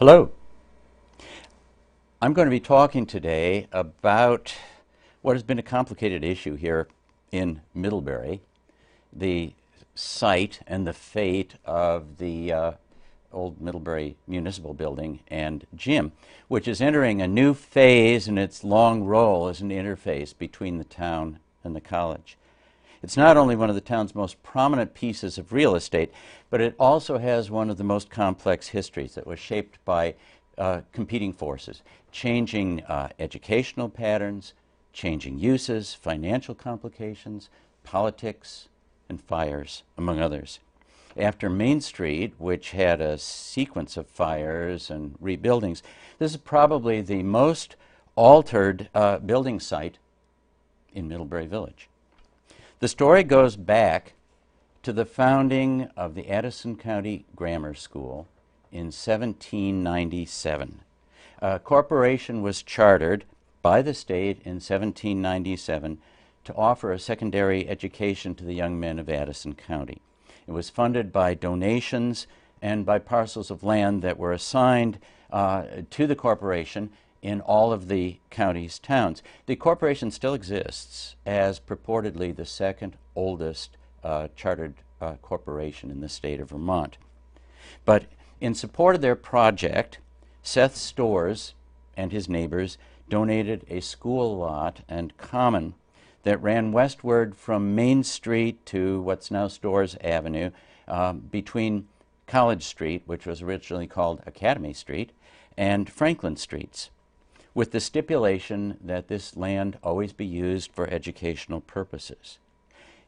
Hello. I'm going to be talking today about what has been a complicated issue here in Middlebury, the site and the fate of the old Middlebury Municipal building and gym, which is entering a new phase in its long role as an interface between the town and the college. It's not only one of the town's most prominent pieces of real estate, but it also has one of the most complex histories that was shaped by competing forces, changing educational patterns, changing uses, financial complications, politics, and fires, among others. After Main Street, which had a sequence of fires and rebuildings, this is probably the most altered building site in Middlebury Village. The story goes back to the founding of the Addison County Grammar School in 1797. A corporation was chartered by the state in 1797 to offer a secondary education to the young men of Addison County. It was funded by donations and by parcels of land that were assigned to the corporation in all of the county's towns. The corporation still exists as purportedly the second oldest chartered corporation in the state of Vermont. But in support of their project, Seth Storrs and his neighbors donated a school lot and common that ran westward from Main Street to what's now Storrs Avenue, between College Street, which was originally called Academy Street, and Franklin Streets, with the stipulation that this land always be used for educational purposes.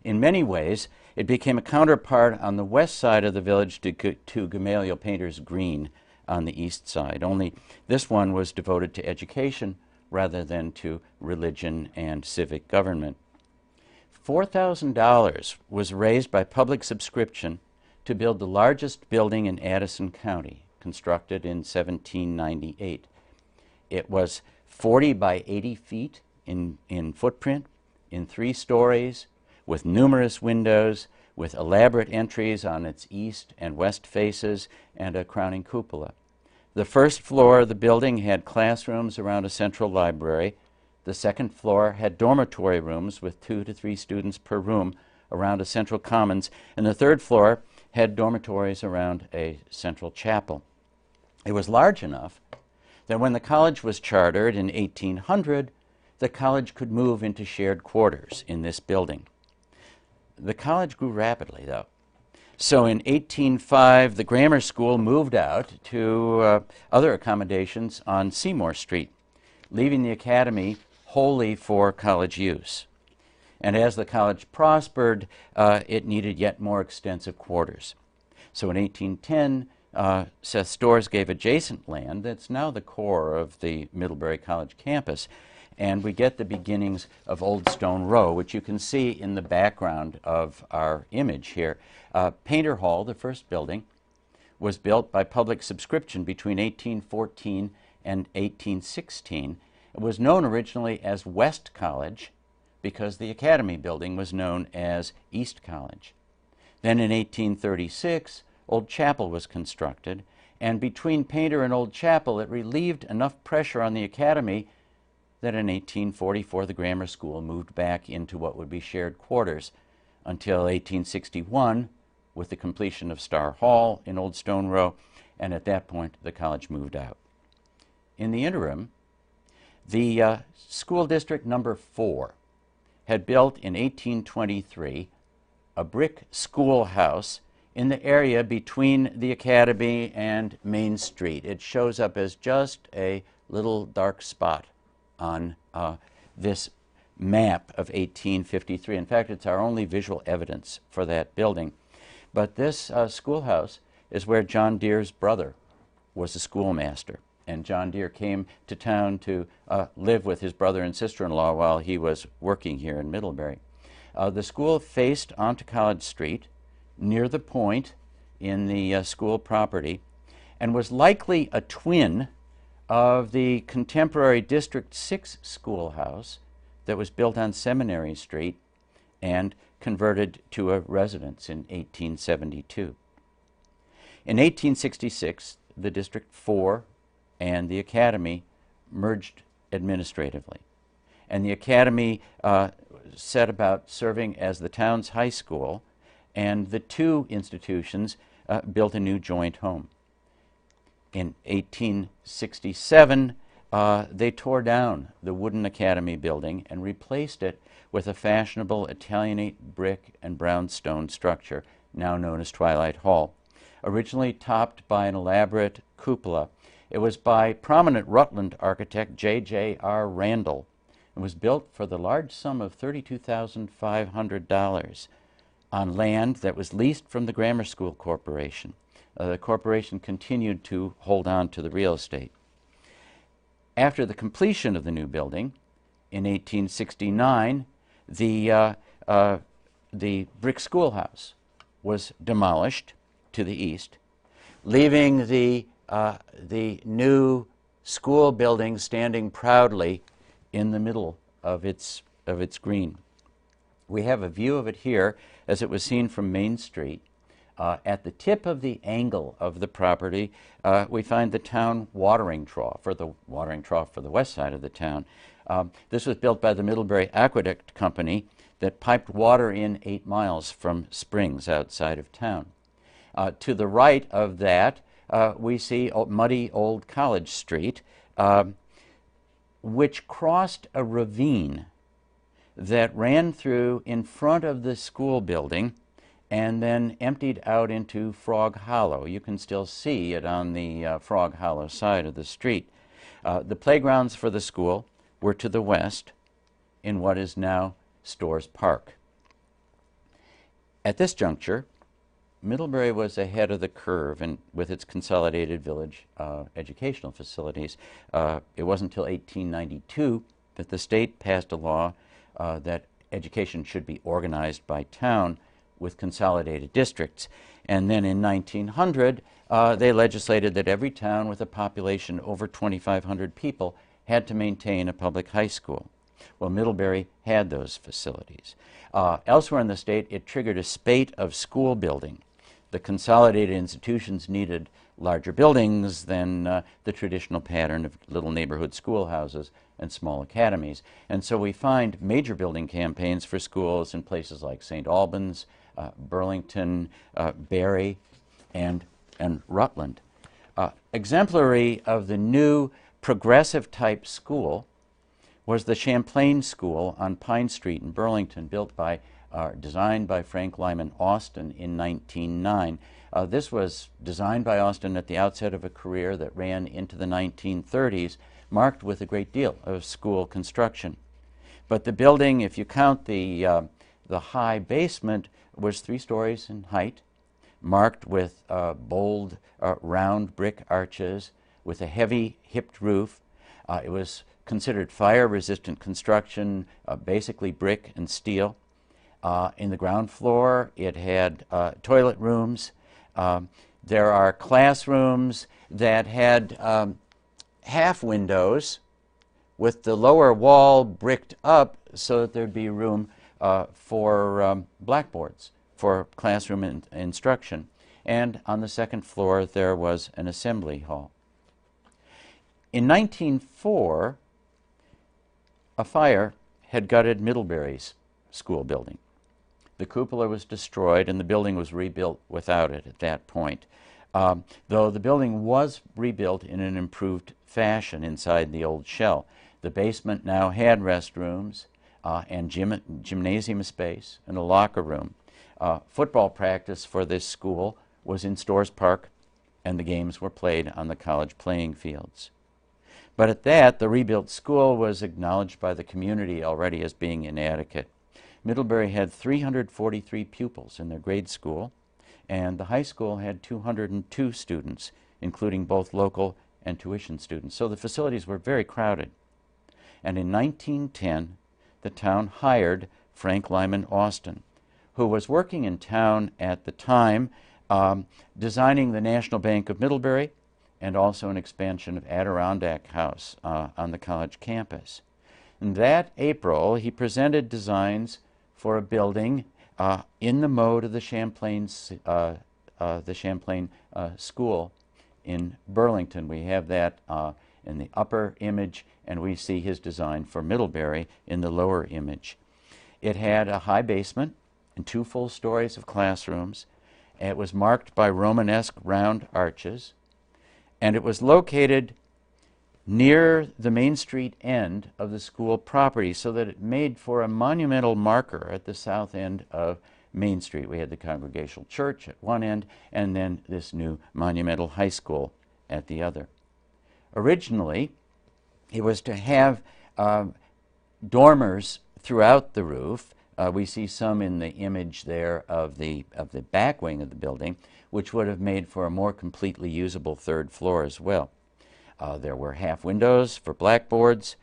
In many ways, it became a counterpart on the west side of the village to Gamaliel Painter's Green on the east side, only this one was devoted to education rather than to religion and civic government. $4,000 was raised by public subscription to build the largest building in Addison County, constructed in 1798. It was 40 by 80 feet in footprint, in 3 stories, with numerous windows, with elaborate entries on its east and west faces, and a crowning cupola. The first floor of the building had classrooms around a central library. The second floor had dormitory rooms with 2 to 3 students per room around a central commons, and the third floor had dormitories around a central chapel. It was large enough that when the college was chartered in 1800, the college could move into shared quarters in this building. The college grew rapidly, though. So in 1805, the grammar school moved out to other accommodations on Seymour Street, leaving the academy wholly for college use. And as the college prospered, it needed yet more extensive quarters. So in 1810, Seth Storrs gave adjacent land that's now the core of the Middlebury College campus. And we get the beginnings of Old Stone Row, which you can see in the background of our image here. Painter Hall, the first building, was built by public subscription between 1814 and 1816. It was known originally as West College because the Academy building was known as East College. Then in 1836, Old Chapel was constructed, and between Painter and Old Chapel, it relieved enough pressure on the Academy that in 1844 the grammar school moved back into what would be shared quarters until 1861 with the completion of Star Hall in Old Stone Row, and at that point the college moved out. In the interim, the school district number 4 had built in 1823 a brick schoolhouse in the area between the Academy and Main Street. It shows up as just a little dark spot on this map of 1853. In fact, it's our only visual evidence for that building. But this schoolhouse is where John Deere's brother was a schoolmaster. And John Deere came to town to live with his brother and sister-in-law while he was working here in Middlebury. The school faced onto College Street, near the point in the school property, and was likely a twin of the contemporary District 6 schoolhouse that was built on Seminary Street and converted to a residence in 1872. In 1866, the District 4 and the Academy merged administratively. And the Academy set about serving as the town's high school, and the two institutions built a new joint home. In 1867, they tore down the wooden Academy building and replaced it with a fashionable Italianate brick and brownstone structure, now known as Twilight Hall. Originally topped by an elaborate cupola, it was by prominent Rutland architect J.J.R. Randall and was built for the large sum of $32,500 on land that was leased from the Grammar School Corporation. The corporation continued to hold on to the real estate. After the completion of the new building, in 1869, the brick schoolhouse was demolished to the east, leaving the new school building standing proudly in the middle of its green. We have a view of it here as it was seen from Main Street. At the tip of the angle of the property, we find the town watering trough, or the watering trough for the west side of the town. This was built by the Middlebury Aqueduct Company that piped water in 8 miles from springs outside of town. To the right of that, we see muddy old College Street, which crossed a ravine that ran through in front of the school building and then emptied out into Frog Hollow. You can still see it on the Frog Hollow side of the street. The playgrounds for the school were to the west in what is now Storrs Park. At this juncture, Middlebury was ahead of the curve with its consolidated village educational facilities. It wasn't until 1892 that the state passed a law that education should be organized by town with consolidated districts. And then in 1900, they legislated that every town with a population over 2,500 people had to maintain a public high school. Well, Middlebury had those facilities. Elsewhere in the state, it triggered a spate of school building. The consolidated institutions needed larger buildings than the traditional pattern of little neighborhood schoolhouses and small academies. And so we find major building campaigns for schools in places like St. Albans, Burlington, Barry, and Rutland. Exemplary of the new progressive type school was the Champlain School on Pine Street in Burlington, designed by Frank Lyman Austin in 1909. This was designed by Austin at the outset of a career that ran into the 1930s, marked with a great deal of school construction. But the building, if you count the high basement, was 3 stories in height, marked with bold, round brick arches, with a heavy hipped roof. It was considered fire-resistant construction, basically brick and steel. In the ground floor, it had toilet rooms. There are classrooms that had half windows with the lower wall bricked up so that there'd be room for blackboards for classroom instruction. And on the second floor, there was an assembly hall. In 1904, a fire had gutted Middlebury's school building. The cupola was destroyed and the building was rebuilt without it at that point. Though the building was rebuilt in an improved fashion inside the old shell. The basement now had restrooms and gymnasium space and a locker room. Football practice for this school was in Storrs Park, and the games were played on the college playing fields. But at that, the rebuilt school was acknowledged by the community already as being inadequate. Middlebury had 343 pupils in their grade school, and the high school had 202 students, including both local and tuition students. So the facilities were very crowded. And in 1910, the town hired Frank Lyman Austin, who was working in town at the time, designing the National Bank of Middlebury and also an expansion of Adirondack House on the college campus. In that April, he presented designs for a building in the mode of the Champlain School in Burlington. We have that in the upper image, and we see his design for Middlebury in the lower image. It had a high basement and 2 full stories of classrooms. It was marked by Romanesque round arches, and it was located near the Main Street end of the school property, so that it made for a monumental marker at the south end of Main Street. We had the Congregational Church at one end, and then this new monumental high school at the other. Originally, it was to have dormers throughout the roof. We see some in the image there of the back wing of the building, which would have made for a more completely usable 3rd floor as well. There were half windows for blackboards.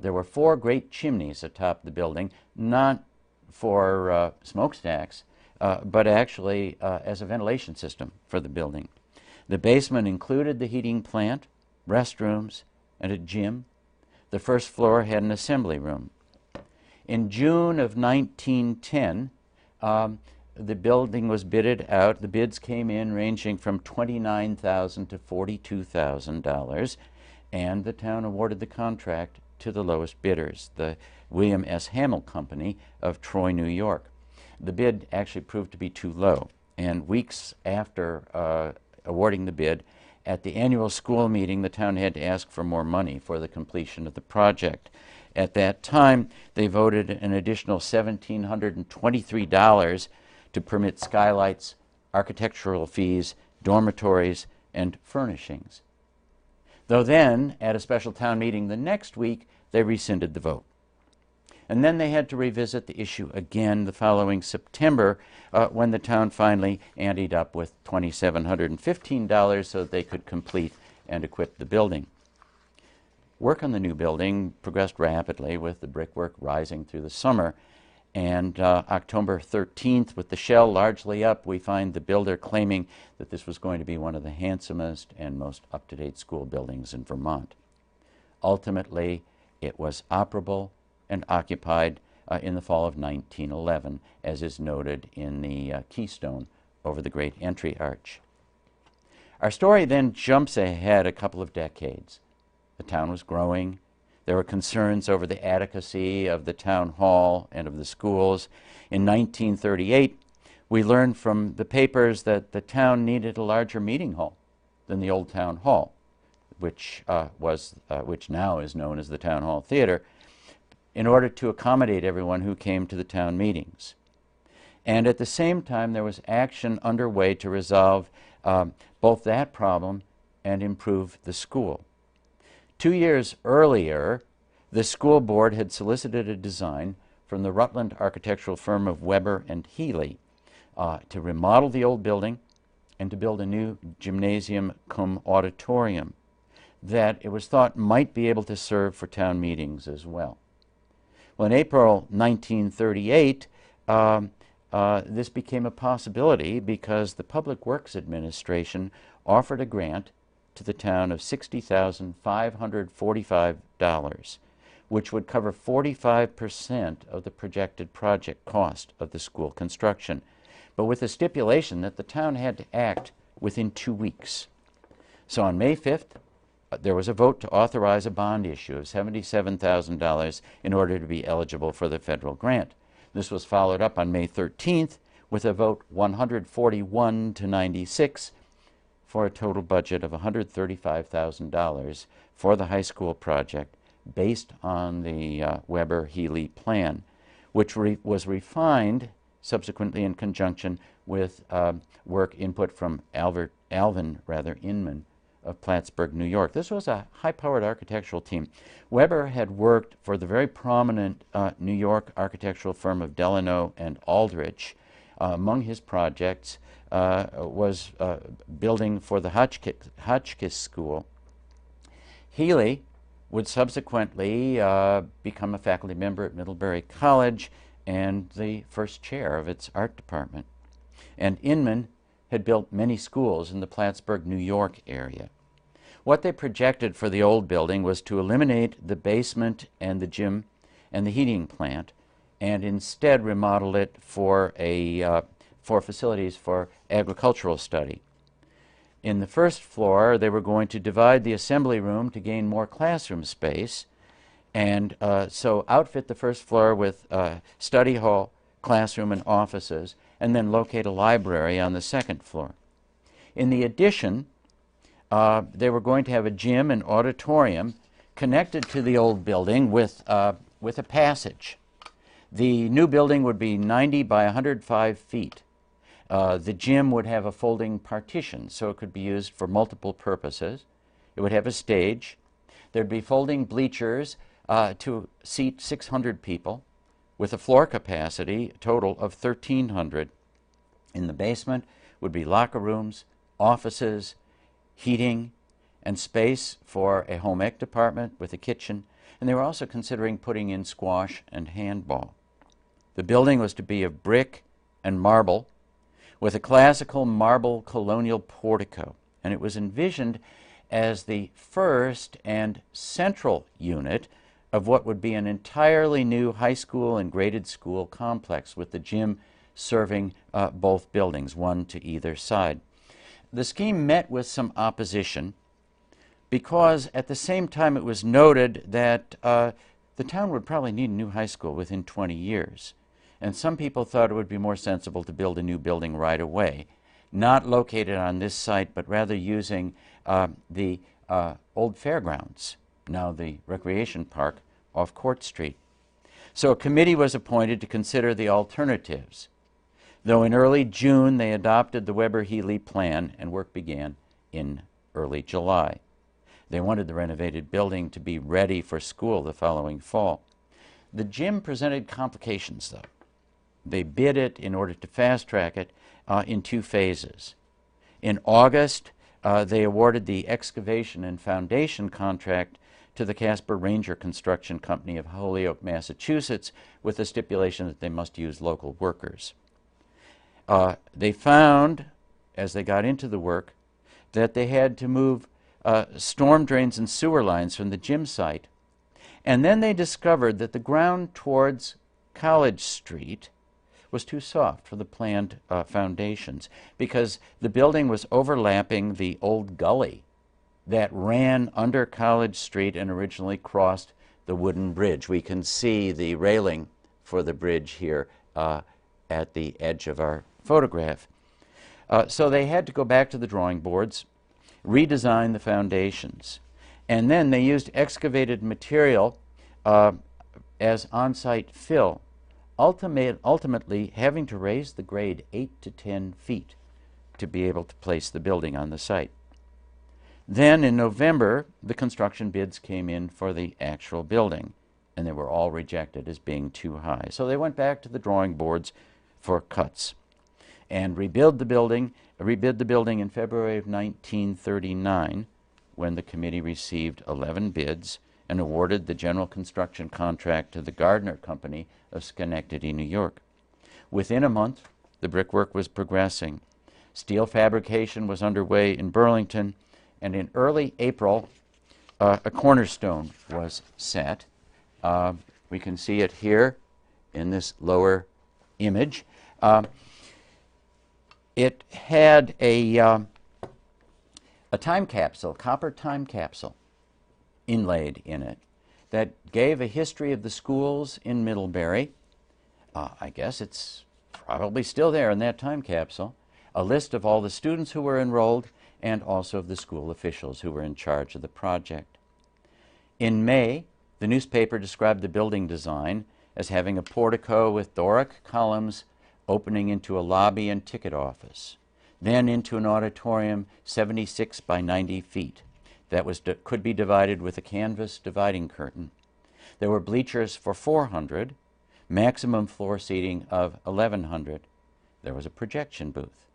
There were 4 great chimneys atop the building, not for smokestacks, but actually as a ventilation system for the building. The basement included the heating plant, restrooms, and a gym. The 1st floor had an assembly room. In June of 1910, the building was bidded out. The bids came in ranging from $29,000 to $42,000, and the town awarded the contract to the lowest bidders, the William S. Hamill Company of Troy, New York. The bid actually proved to be too low, and weeks after awarding the bid, at the annual school meeting, the town had to ask for more money for the completion of the project. At that time, they voted an additional $1,723 to permit skylights, architectural fees, dormitories, and furnishings. Though then, at a special town meeting the next week, they rescinded the vote. And then they had to revisit the issue again the following September when the town finally anteed up with $2,715 so that they could complete and equip the building. Work on the new building progressed rapidly, with the brickwork rising through the summer. And October 13th, with the shell largely up, we find the builder claiming that this was going to be one of the handsomest and most up-to-date school buildings in Vermont. Ultimately, it was operable and occupied in the fall of 1911, as is noted in the keystone over the great entry arch. Our story then jumps ahead a couple of decades. The town was growing. There were concerns over the adequacy of the town hall and of the schools. In 1938, we learned from the papers that the town needed a larger meeting hall than the old town hall, which now is known as the Town Hall Theater, in order to accommodate everyone who came to the town meetings. And at the same time, there was action underway to resolve both that problem and improve the school. 2 years earlier, the school board had solicited a design from the Rutland architectural firm of Weber and Healy to remodel the old building and to build a new gymnasium cum auditorium that it was thought might be able to serve for town meetings as well. Well, in April 1938, this became a possibility because the Public Works Administration offered a grant to the town of $60,545, which would cover 45% of the projected project cost of the school construction, but with the stipulation that the town had to act within 2 weeks. So on May 5th, there was a vote to authorize a bond issue of $77,000 in order to be eligible for the federal grant. This was followed up on May 13th with a vote 141 to 96 for a total budget of $135,000 for the high school project based on the Weber-Healy plan, which was refined subsequently in conjunction with work input from Alvin Inman of Plattsburgh, New York. This was a high-powered architectural team. Weber had worked for the very prominent New York architectural firm of Delano and Aldrich. Among his projects was building for the Hotchkiss School. Healy would subsequently become a faculty member at Middlebury College and the first chair of its art department. And Inman had built many schools in the Plattsburgh, New York area. What they projected for the old building was to eliminate the basement and the gym and the heating plant, and instead remodel it for facilities for agricultural study. In the first floor, they were going to divide the assembly room to gain more classroom space, and so outfit the first floor with study hall, classroom, and offices, and then locate a library on the second floor. In the addition, they were going to have a gym and auditorium connected to the old building with a passage. The new building would be 90 by 105 feet. The gym would have a folding partition, so it could be used for multiple purposes. It would have a stage. There'd be folding bleachers to seat 600 people, with a floor capacity total of 1,300. In the basement would be locker rooms, offices, heating, and space for a home ec department with a kitchen, and they were also considering putting in squash and handball. The building was to be of brick and marble, with a classical marble colonial portico, and it was envisioned as the first and central unit of what would be an entirely new high school and graded school complex, with the gym serving both buildings, one to either side. The scheme met with some opposition because at the same time it was noted that the town would probably need a new high school within 20 years. And some people thought it would be more sensible to build a new building right away, not located on this site, but rather using the old fairgrounds, now the recreation park, off Court Street. So a committee was appointed to consider the alternatives, though in early June they adopted the Weber-Healy plan and work began in early July. They wanted the renovated building to be ready for school the following fall. The gym presented complications, though. They bid it in order to fast-track it in 2 phases. In August, they awarded the excavation and foundation contract to the Casper Ranger Construction Company of Holyoke, Massachusetts, with the stipulation that they must use local workers. They found, as they got into the work, that they had to move storm drains and sewer lines from the gym site. And then they discovered that the ground towards College Street was too soft for the planned foundations, because the building was overlapping the old gully that ran under College Street and originally crossed the wooden bridge. We can see the railing for the bridge here at the edge of our photograph. So they had to go back to the drawing boards, redesign the foundations, and then they used excavated material as on-site fill, ultimately having to raise the grade 8 to 10 feet to be able to place the building on the site. Then in November, the construction bids came in for the actual building, and they were all rejected as being too high. So they went back to the drawing boards for cuts and rebid the building in February of 1939, when the committee received 11 bids and awarded the general construction contract to the Gardner Company of Schenectady, New York. Within a month, the brickwork was progressing. Steel fabrication was underway in Burlington, and in early April, a cornerstone was set. We can see it here in this lower image. It had a time capsule, copper time capsule, inlaid in it that gave a history of the schools in Middlebury. I guess it's probably still there in that time capsule. A list of all the students who were enrolled and also of the school officials who were in charge of the project. In May, the newspaper described the building design as having a portico with Doric columns opening into a lobby and ticket office, then into an auditorium 76 by 90 feet that could be divided with a canvas dividing curtain. There were bleachers for 400, maximum floor seating of 1,100. There was a projection booth,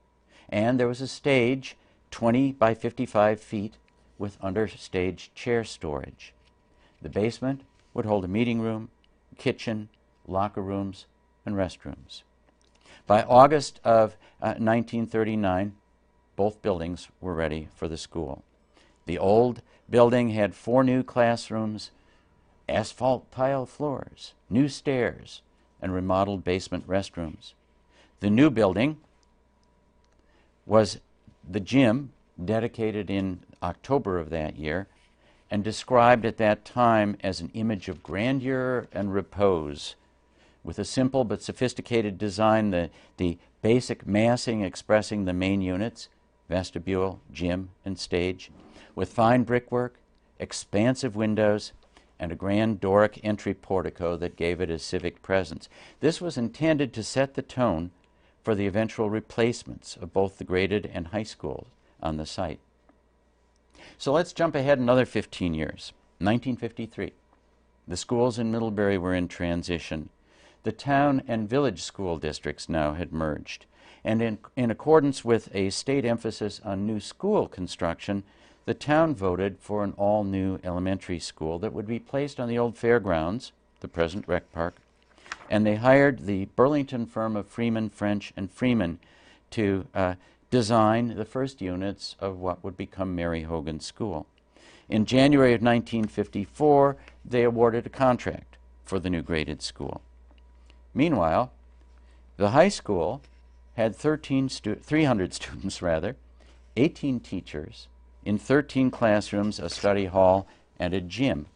and there was a stage 20 by 55 feet with understage chair storage. The basement would hold a meeting room, kitchen, locker rooms, and restrooms. By August of 1939, both buildings were ready for the school. The old building had 4 new classrooms, asphalt tile floors, new stairs, and remodeled basement restrooms. The new building was the gym dedicated in October of that year, and described at that time as an image of grandeur and repose, with a simple but sophisticated design, the basic massing expressing the main units, vestibule, gym, and stage, with fine brickwork, expansive windows, and a grand Doric entry portico that gave it a civic presence. This was intended to set the tone for the eventual replacements of both the graded and high schools on the site. So let's jump ahead another 15 years. 1953. The schools in Middlebury were in transition. The town and village school districts now had merged. And in accordance with a state emphasis on new school construction, the town voted for an all-new elementary school that would be placed on the old fairgrounds, the present rec park, and they hired the Burlington firm of Freeman, French, and Freeman to design the first units of what would become Mary Hogan School. In January of 1954, they awarded a contract for the new graded school. Meanwhile, the high school had 300 students, 18 teachers, in 13 classrooms, a study hall, and a gym.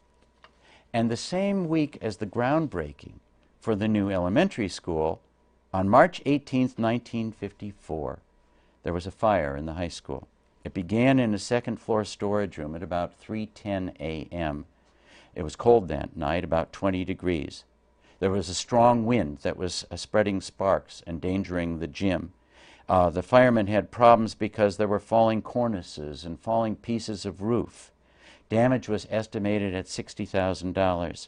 And the same week as the groundbreaking for the new elementary school, on March 18, 1954, there was a fire in the high school. It began in a second-floor storage room at about 3:10 a.m. It was cold that night, about 20 degrees. There was a strong wind that was spreading sparks, endangering the gym. The firemen had problems because there were falling cornices and falling pieces of roof. Damage was estimated at $60,000.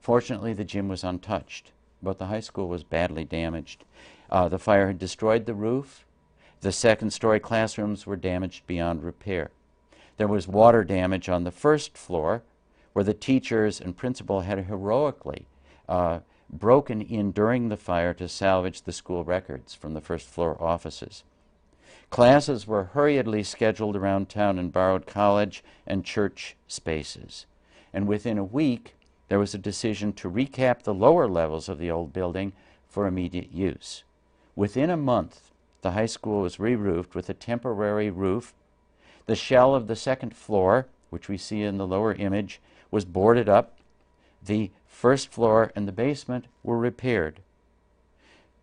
Fortunately, the gym was untouched, but the high school was badly damaged. The fire had destroyed the roof. The second-story classrooms were damaged beyond repair. There was water damage on the first floor, where the teachers and principal had heroically broken in during the fire to salvage the school records from the first-floor offices. Classes were hurriedly scheduled around town in borrowed college and church spaces. And within a week, there was a decision to recap the lower levels of the old building for immediate use. Within a month, the high school was re-roofed with a temporary roof. The shell of the second floor, which we see in the lower image, was boarded up. The first floor and the basement were repaired.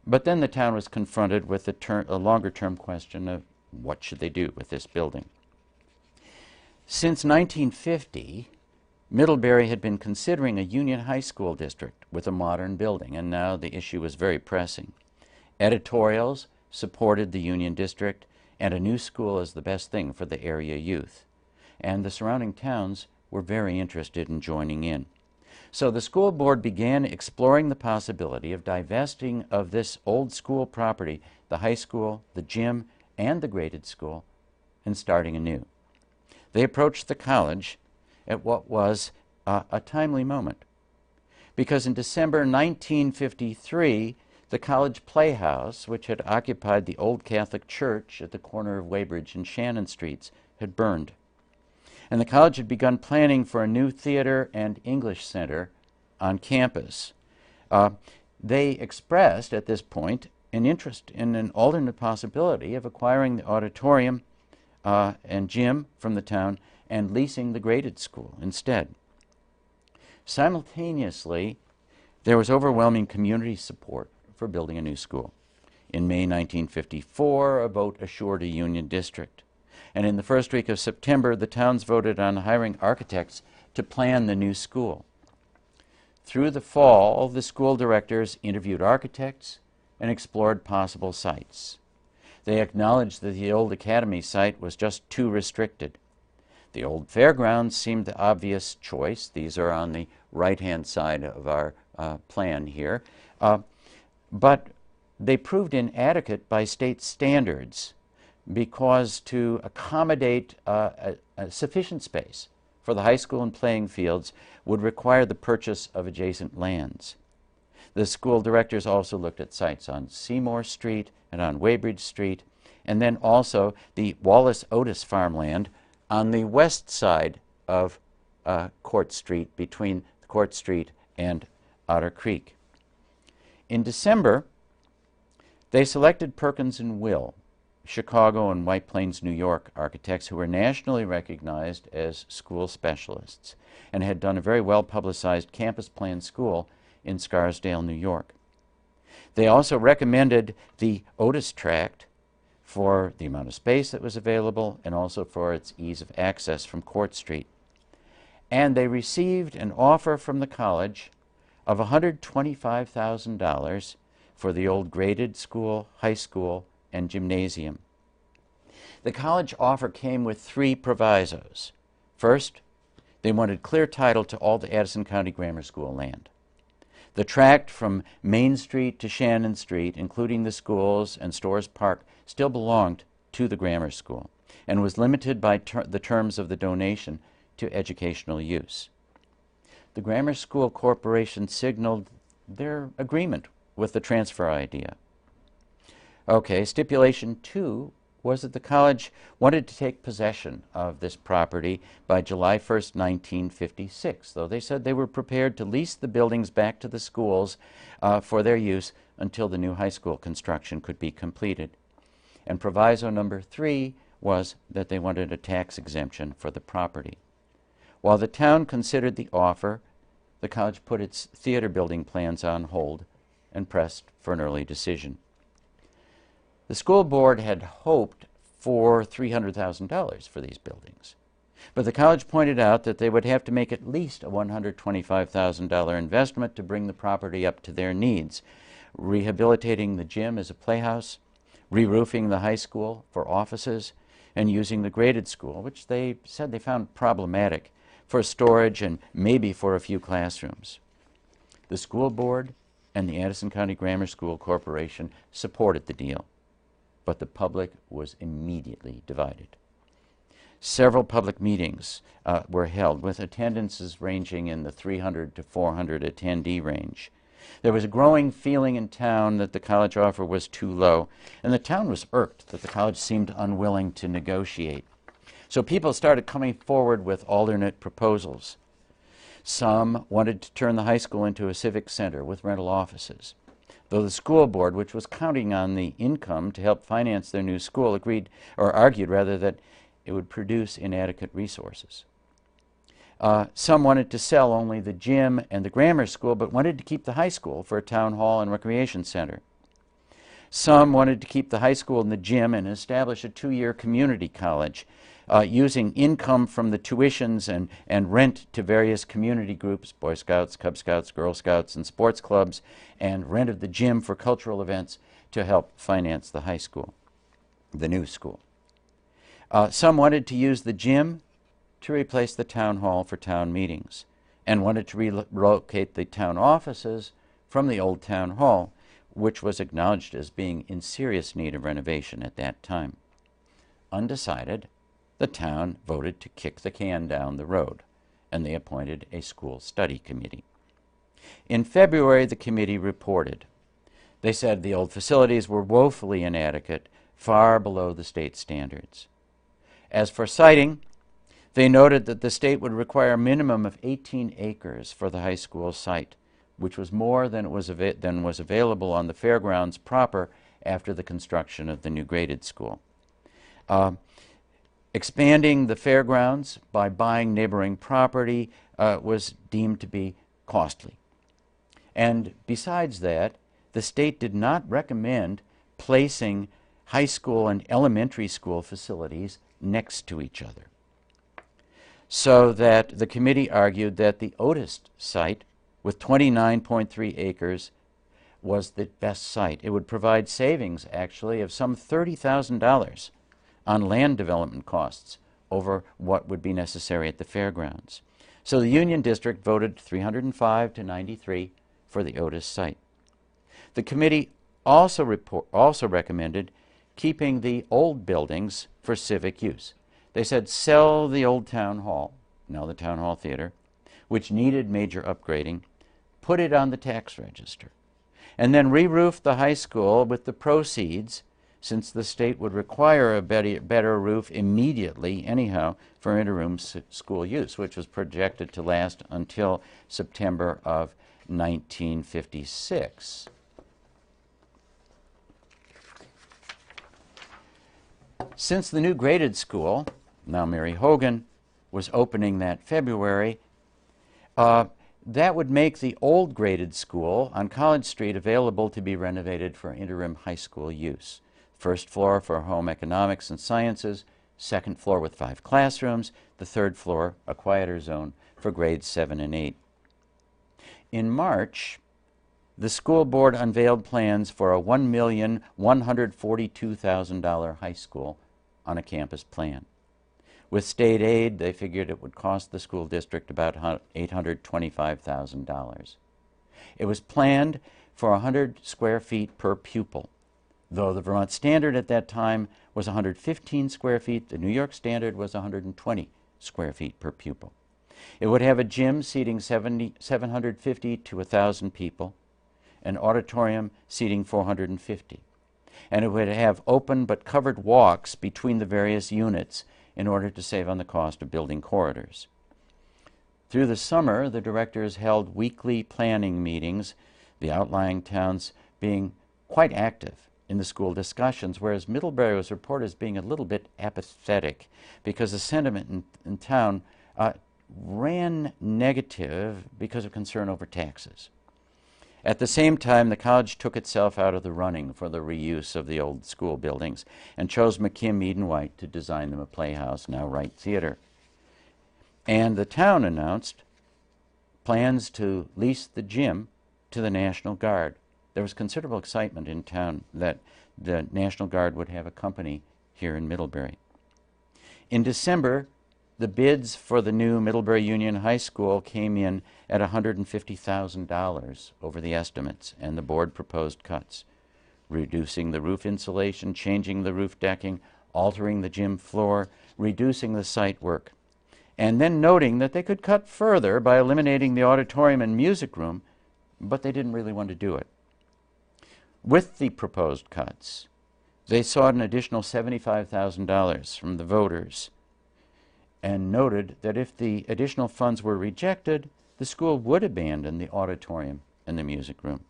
But then the town was confronted with a longer-term question of what should they do with this building. Since 1950, Middlebury had been considering a union high school district with a modern building, and now the issue was very pressing. Editorials supported the union district, and a new school is the best thing for the area youth. And the surrounding towns were very interested in joining in. So the school board began exploring the possibility of divesting of this old school property, the high school, the gym, and the graded school, and starting anew. They approached the college at what was a timely moment, because in December 1953, the college playhouse, which had occupied the old Catholic church at the corner of Weybridge and Shannon Streets, had burned. And the college had begun planning for a new theater and English center on campus. They expressed at this point an interest in an alternate possibility of acquiring the auditorium and gym from the town and leasing the graded school instead. Simultaneously, there was overwhelming community support for building a new school. In May 1954, a vote assured a union district. And in the first week of September, the towns voted on hiring architects to plan the new school. Through the fall, the school directors interviewed architects and explored possible sites. They acknowledged that the old academy site was just too restricted. The old fairgrounds seemed the obvious choice. These are on the right-hand side of our plan here. But they proved inadequate by state standards, because to accommodate a sufficient space for the high school and playing fields would require the purchase of adjacent lands. The school directors also looked at sites on Seymour Street and on Weybridge Street, and then also the Wallace Otis farmland on the west side of Court Street, between Court Street and Otter Creek. In December, they selected Perkins and Will Chicago and White Plains, New York architects who were nationally recognized as school specialists and had done a very well-publicized campus plan school in Scarsdale, New York. They also recommended the Otis tract for the amount of space that was available and also for its ease of access from Court Street. And they received an offer from the college of $125,000 for the old graded school, high school, and gymnasium. The college offer came with 3 provisos. First, they wanted clear title to all the Addison County Grammar School land. The tract from Main Street to Shannon Street, including the schools and Storrs Park, still belonged to the grammar school and was limited by the terms of the donation to educational use. The Grammar School Corporation signaled their agreement with the transfer idea. Okay, stipulation 2 was that the college wanted to take possession of this property by July 1st, 1956, though they said they were prepared to lease the buildings back to the schools for their use until the new high school construction could be completed. And proviso number 3 was that they wanted a tax exemption for the property. While the town considered the offer, the college put its theater building plans on hold and pressed for an early decision. The school board had hoped for $300,000 for these buildings, but the college pointed out that they would have to make at least a $125,000 investment to bring the property up to their needs, rehabilitating the gym as a playhouse, re-roofing the high school for offices, and using the graded school, which they said they found problematic, for storage and maybe for a few classrooms. The school board and the Addison County Grammar School Corporation supported the deal, but the public was immediately divided. Several public meetings were held with attendances ranging in the 300 to 400 attendee range. There was a growing feeling in town that the college offer was too low, and the town was irked that the college seemed unwilling to negotiate. So people started coming forward with alternate proposals. Some wanted to turn the high school into a civic center with rental offices, though the school board, which was counting on the income to help finance their new school, argued that it would produce inadequate resources. Some wanted to sell only the gym and the grammar school, but wanted to keep the high school for a town hall and recreation center. Some wanted to keep the high school and the gym and establish a 2-year community college, using income from the tuitions and rent to various community groups, Boy Scouts, Cub Scouts, Girl Scouts, and sports clubs, and rent of the gym for cultural events to help finance the high school, the new school. Some wanted to use the gym to replace the town hall for town meetings and wanted to relocate the town offices from the old town hall, which was acknowledged as being in serious need of renovation at that time. Undecided, the town voted to kick the can down the road, and they appointed a school study committee. In February, the committee reported. They said the old facilities were woefully inadequate, far below the state standards. As for siting, they noted that the state would require a minimum of 18 acres for the high school site, which was more than was available on the fairgrounds proper after the construction of the new graded school. Expanding the fairgrounds by buying neighboring property was deemed to be costly. And besides that, the state did not recommend placing high school and elementary school facilities next to each other. So that the committee argued that the Otis site, with 29.3 acres, was the best site. It would provide savings, actually, of some $30,000 on land development costs over what would be necessary at the fairgrounds. So the Union District voted 305 to 93 for the Otis site. The committee also recommended keeping the old buildings for civic use. They said sell the old town hall, now the Town Hall Theater, which needed major upgrading, put it on the tax register, and then re-roof the high school with the proceeds, since the state would require a better roof immediately anyhow for interim school use, which was projected to last until September of 1956. Since the new graded school, now Mary Hogan, was opening that February, that would make the old graded school on College Street available to be renovated for interim high school use. First floor for home economics and sciences, second floor with 5 classrooms, the third floor a quieter zone for grades 7 and 8. In March, the school board unveiled plans for a $1,142,000 high school on a campus plan. With state aid, they figured it would cost the school district about $825,000. It was planned for 100 square feet per pupil. Though the Vermont standard at that time was 115 square feet, the New York standard was 120 square feet per pupil. It would have a gym seating 750 to 1,000 people, an auditorium seating 450. And it would have open but covered walks between the various units in order to save on the cost of building corridors. Through the summer, the directors held weekly planning meetings, the outlying towns being quite active in the school discussions, whereas Middlebury was reported as being a little bit apathetic because the sentiment in town ran negative because of concern over taxes. At the same time, the college took itself out of the running for the reuse of the old school buildings and chose McKim, Eden White to design them a playhouse, now Wright Theater. And the town announced plans to lease the gym to the National Guard. There was considerable excitement in town that the National Guard would have a company here in Middlebury. In December, the bids for the new Middlebury Union High School came in at $150,000 over the estimates, and the board proposed cuts, reducing the roof insulation, changing the roof decking, altering the gym floor, reducing the site work, and then noting that they could cut further by eliminating the auditorium and music room, but they didn't really want to do it. With the proposed cuts, they sought an additional $75,000 from the voters and noted that if the additional funds were rejected, the school would abandon the auditorium and the music room,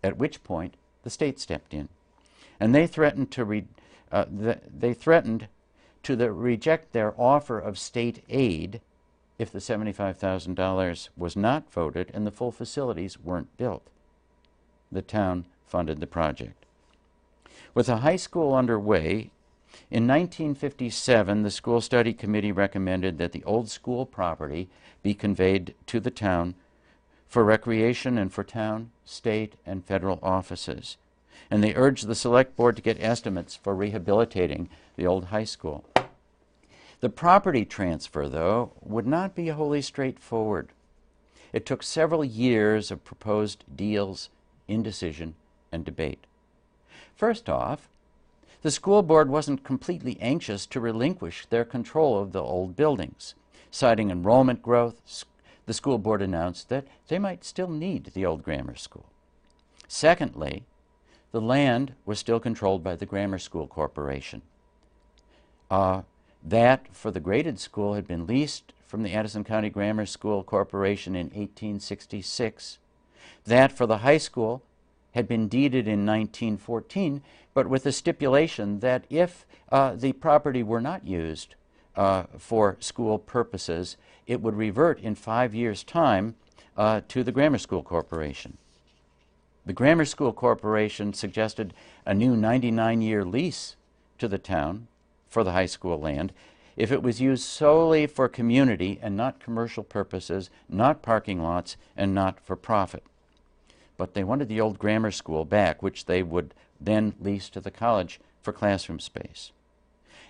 at which point the state stepped in. And they threatened to reject their offer of state aid if the $75,000 was not voted and the full facilities weren't built. The town funded the project. With a high school underway, in 1957, the School Study Committee recommended that the old school property be conveyed to the town for recreation and for town, state, and federal offices. And they urged the Select Board to get estimates for rehabilitating the old high school. The property transfer, though, would not be wholly straightforward. It took several years of proposed deals, indecision, and debate. First off, the school board wasn't completely anxious to relinquish their control of the old buildings. Citing enrollment growth, the school board announced that they might still need the old grammar school. Secondly, the land was still controlled by the Grammar School Corporation. That for the graded school had been leased from the Addison County Grammar School Corporation in 1866. That for the high school had been deeded in 1914, but with the stipulation that if the property were not used for school purposes, it would revert in 5 years' time to the Grammar School Corporation. The Grammar School Corporation suggested a new 99-year lease to the town for the high school land if it was used solely for community and not commercial purposes, not parking lots, and not for profit. But they wanted the old grammar school back, which they would then lease to the college for classroom space.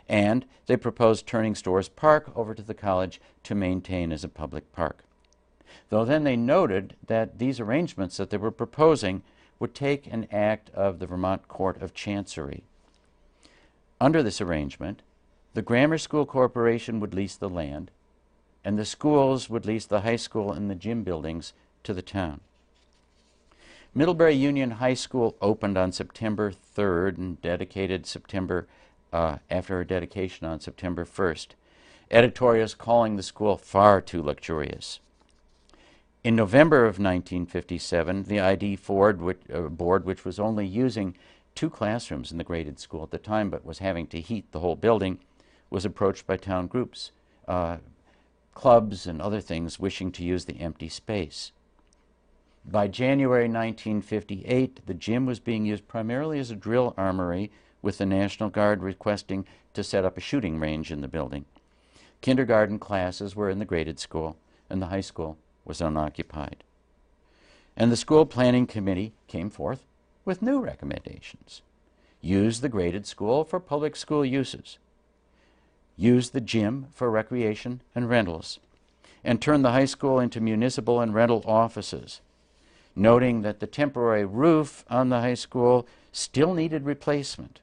And they proposed turning Storrs Park over to the college to maintain as a public park. Though then they noted that these arrangements that they were proposing would take an act of the Vermont Court of Chancery. Under this arrangement, the Grammar School Corporation would lease the land, and the schools would lease the high school and the gym buildings to the town. Middlebury Union High School opened on September 3rd and after her dedication on September 1st. Editorials calling the school far too luxurious. In November of 1957, the ID board, which was only using 2 classrooms in the graded school at the time, but was having to heat the whole building, was approached by town groups, clubs and other things wishing to use the empty space. By January 1958, the gym was being used primarily as a drill armory, with the National Guard requesting to set up a shooting range in the building. Kindergarten classes were in the graded school, and the high school was unoccupied. And the school planning committee came forth with new recommendations. Use the graded school for public school uses. Use the gym for recreation and rentals, and turn the high school into municipal and rental offices, noting that the temporary roof on the high school still needed replacement,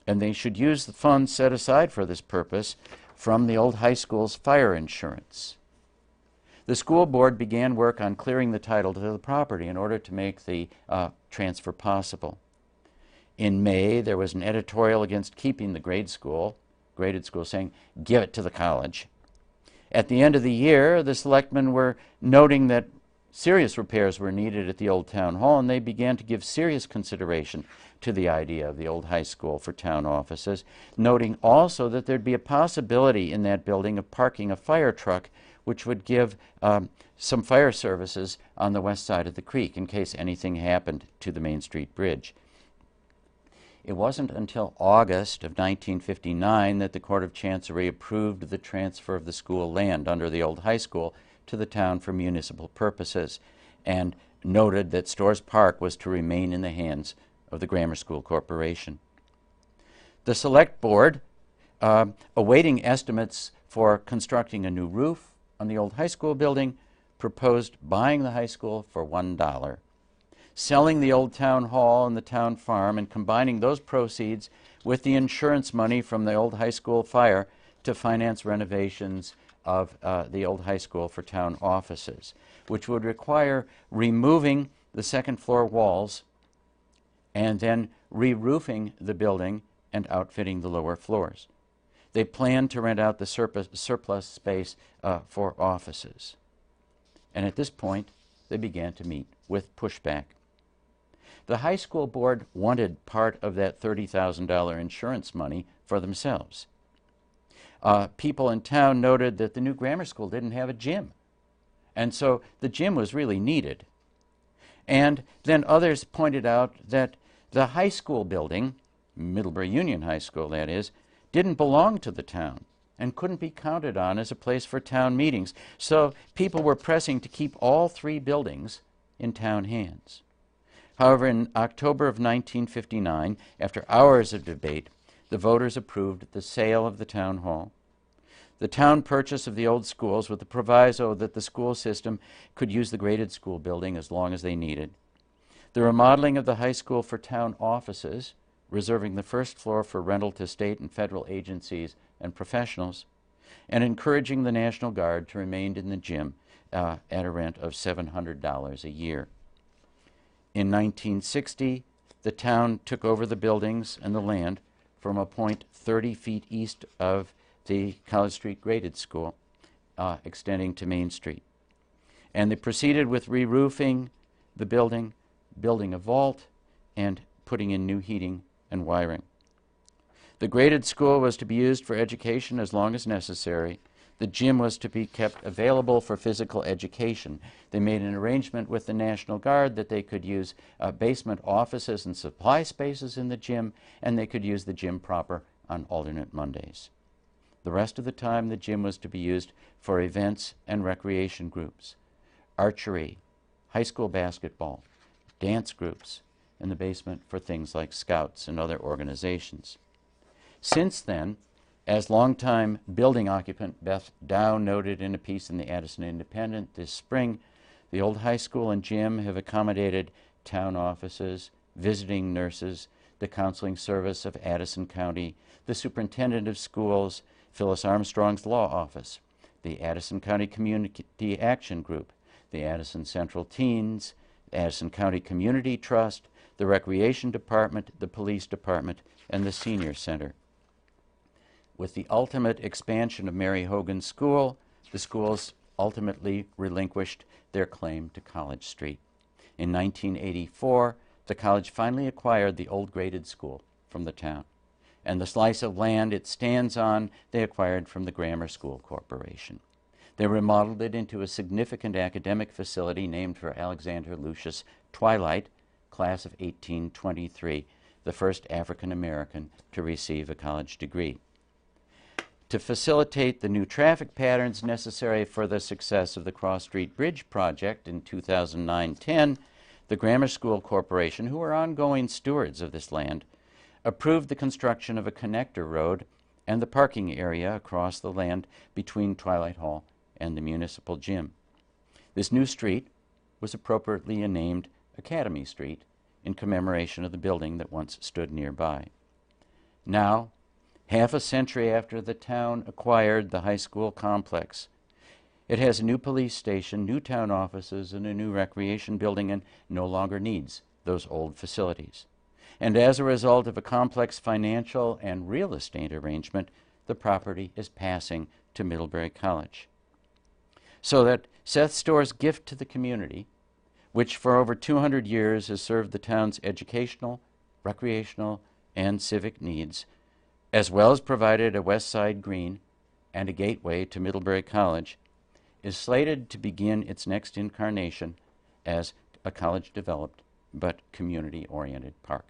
and they should use the funds set aside for this purpose from the old high school's fire insurance. The school board began work on clearing the title to the property in order to make the transfer possible. In May, there was an editorial against keeping the graded school saying, give it to the college. At the end of the year, the selectmen were noting that serious repairs were needed at the old town hall, and they began to give serious consideration to the idea of the old high school for town offices, noting also that there'd be a possibility in that building of parking a fire truck, which would give some fire services on the west side of the creek in case anything happened to the Main Street Bridge. It wasn't until August of 1959 that the Court of Chancery approved the transfer of the school land under the old high school to the town for municipal purposes, and noted that Storrs Park was to remain in the hands of the Grammar School Corporation. The Select Board, awaiting estimates for constructing a new roof on the old high school building, proposed buying the high school for $1, selling the old town hall and the town farm, and combining those proceeds with the insurance money from the old high school fire to finance renovations of the old high school for town offices, which would require removing the second floor walls and then re-roofing the building and outfitting the lower floors. They planned to rent out the surplus space for offices. And at this point, they began to meet with pushback. The high school board wanted part of that $30,000 insurance money for themselves. People in town noted that the new grammar school didn't have a gym, and so the gym was really needed. And then others pointed out that the high school building, Middlebury Union High School that is, didn't belong to the town and couldn't be counted on as a place for town meetings. So people were pressing to keep all 3 buildings in town hands. However, in October of 1959, after hours of debate, the voters approved the sale of the town hall, the town purchase of the old schools with the proviso that the school system could use the graded school building as long as they needed, the remodeling of the high school for town offices, reserving the first floor for rental to state and federal agencies and professionals, and encouraging the National Guard to remain in the gym at a rent of $700 a year. In 1960, the town took over the buildings and the land from a point 30 feet east of the College Street graded school, extending to Main Street. And they proceeded with re-roofing the building, building a vault, and putting in new heating and wiring. The graded school was to be used for education as long as necessary. The gym was to be kept available for physical education. They made an arrangement with the National Guard that they could use basement offices and supply spaces in the gym, and they could use the gym proper on alternate Mondays. The rest of the time, the gym was to be used for events and recreation groups, archery, high school basketball, dance groups, and the basement for things like scouts and other organizations. Since then, as longtime building occupant Beth Dow noted in a piece in the Addison Independent this spring, the old high school and gym have accommodated town offices, visiting nurses, the counseling service of Addison County, the superintendent of schools, Phyllis Armstrong's law office, the Addison County Community Action Group, the Addison Central Teens, the Addison County Community Trust, the Recreation Department, the Police Department, and the Senior Center. With the ultimate expansion of Mary Hogan School, the schools ultimately relinquished their claim to College Street. In 1984, the college finally acquired the old graded school from the town, and the slice of land it stands on they acquired from the Grammar School Corporation. They remodeled it into a significant academic facility named for Alexander Lucius Twilight, class of 1823, the first African American to receive a college degree. To facilitate the new traffic patterns necessary for the success of the Cross Street Bridge project in 2009-10, the Grammar School Corporation, who were ongoing stewards of this land, approved the construction of a connector road and the parking area across the land between Twilight Hall and the Municipal Gym. This new street was appropriately named Academy Street in commemoration of the building that once stood nearby. Now, half a century after the town acquired the high school complex, it has a new police station, new town offices, and a new recreation building, and no longer needs those old facilities. And as a result of a complex financial and real estate arrangement, the property is passing to Middlebury College. So that Seth Store's gift to the community, which for over 200 years has served the town's educational, recreational, and civic needs, as well as provided a West Side green and a gateway to Middlebury College, is slated to begin its next incarnation as a college-developed but community-oriented park.